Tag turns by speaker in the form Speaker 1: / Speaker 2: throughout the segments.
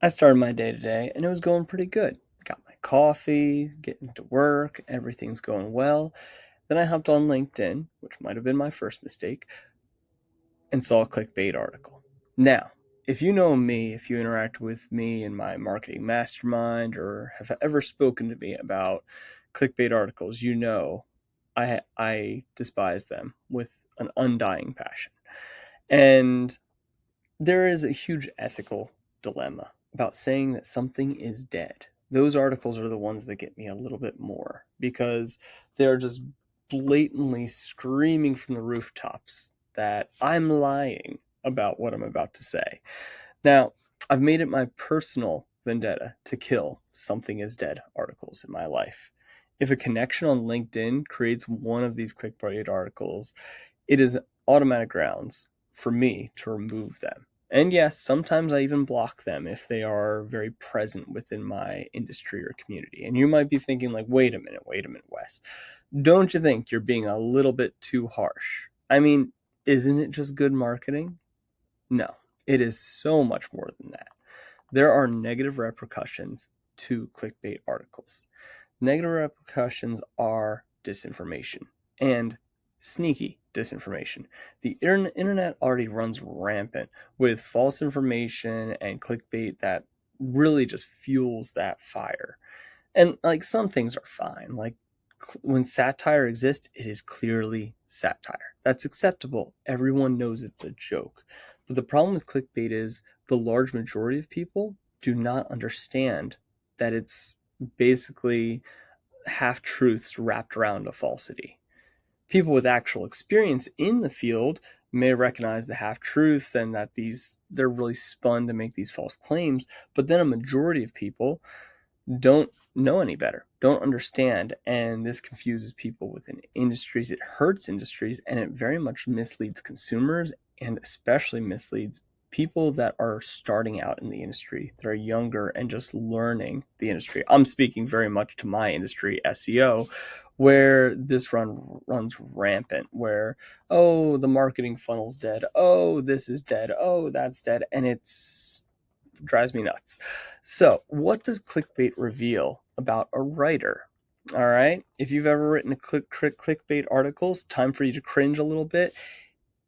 Speaker 1: I started my day today and it was going pretty good. Got my coffee, getting to work, everything's going well. Then I hopped on LinkedIn, which might have been my first mistake, and saw a clickbait article. Now, if you know me, if you interact with me in my marketing mastermind or have ever spoken to me about clickbait articles, you know I despise them with an undying passion. And there is a huge ethical dilemma about saying that something is dead. Those articles are the ones that get me a little bit more because they're just blatantly screaming from the rooftops that I'm lying about what I'm about to say. Now, I've made it my personal vendetta to kill something is dead articles in my life. If a connection on LinkedIn creates one of these clickbait articles, it is automatic grounds for me to remove them. And yes, sometimes I even block them if they are very present within my industry or community. And you might be thinking, like, wait a minute, Wes. Don't you think you're being a little bit too harsh? I mean, isn't it just good marketing? No, it is so much more than that. There are negative repercussions to clickbait articles. Negative repercussions are disinformation and sneaky disinformation. The internet already runs rampant with false information and clickbait that really just fuels that fire. And like some things are fine. Like when satire exists, it is clearly satire. That's acceptable. Everyone knows it's a joke. But the problem with clickbait is the large majority of people do not understand that it's basically half truths wrapped around a falsity. People with actual experience in the field may recognize the half truth and that they're really spun to make these false claims, but then a majority of people don't know any better, don't understand, and this confuses people within industries. It hurts industries, and it very much misleads consumers, and especially misleads people that are starting out in the industry, that are younger and just learning the industry. I'm speaking very much to my industry, SEO, where this runs rampant, where, oh, the marketing funnel's dead, oh, this is dead, oh, that's dead, and it's drives me nuts. So, what does clickbait reveal about a writer? All right. If you've ever written a clickbait articles, time for you to cringe a little bit.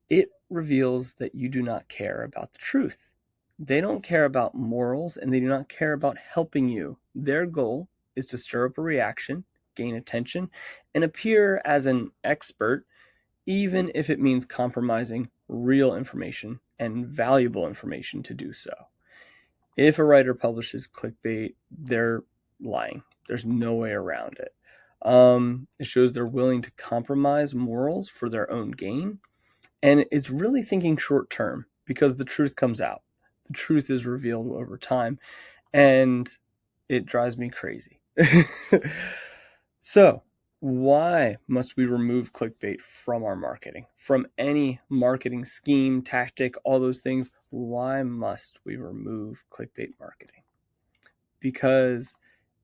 Speaker 1: It reveals that you do not care about the truth. They don't care about morals and they do not care about helping you. Their goal is to stir up a reaction, gain attention, and appear as an expert, even if it means compromising real information and valuable information to do so. If a writer publishes clickbait, they're lying. There's no way around it. It shows they're willing to compromise morals for their own gain. And it's really thinking short term because the truth comes out. The truth is revealed over time. And it drives me crazy. So, why must we remove clickbait from our marketing? From any marketing scheme, tactic, all those things, why must we remove clickbait marketing? Because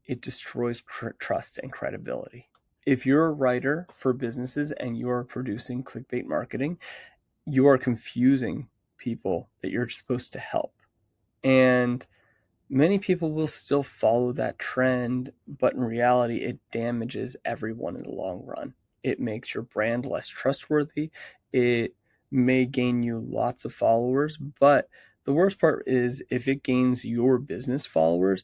Speaker 1: it destroys trust and credibility. If you're a writer for businesses and you are producing clickbait marketing, you are confusing people that you're supposed to help. And many people will still follow that trend, but in reality, it damages everyone in the long run. It makes your brand less trustworthy. It may gain you lots of followers, but the worst part is if it gains your business followers,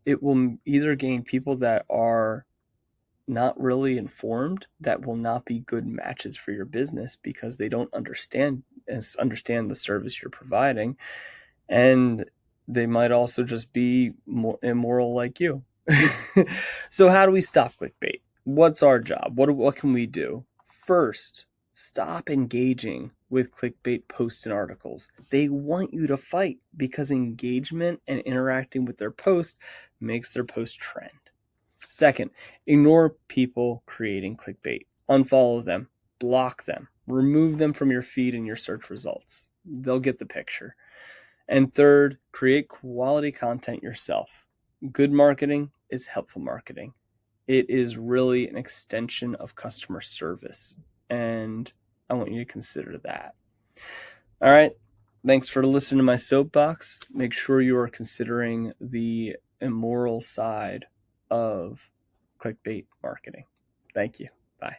Speaker 1: it will either gain people that are not really informed, that will not be good matches for your business because they don't understand the service you're providing, and they might also just be more immoral like you. So how do we stop clickbait? What's our job? What can we do? First, stop engaging with clickbait posts and articles. They want you to fight because engagement and interacting with their post makes their post trend. Second, ignore people creating clickbait. Unfollow them, block them, remove them from your feed and your search results. They'll get the picture. And third, create quality content yourself. Good marketing is helpful marketing. It is really an extension of customer service. And I want you to consider that. All right. Thanks for listening to my soapbox. Make sure you are considering the immoral side of clickbait marketing. Thank you. Bye.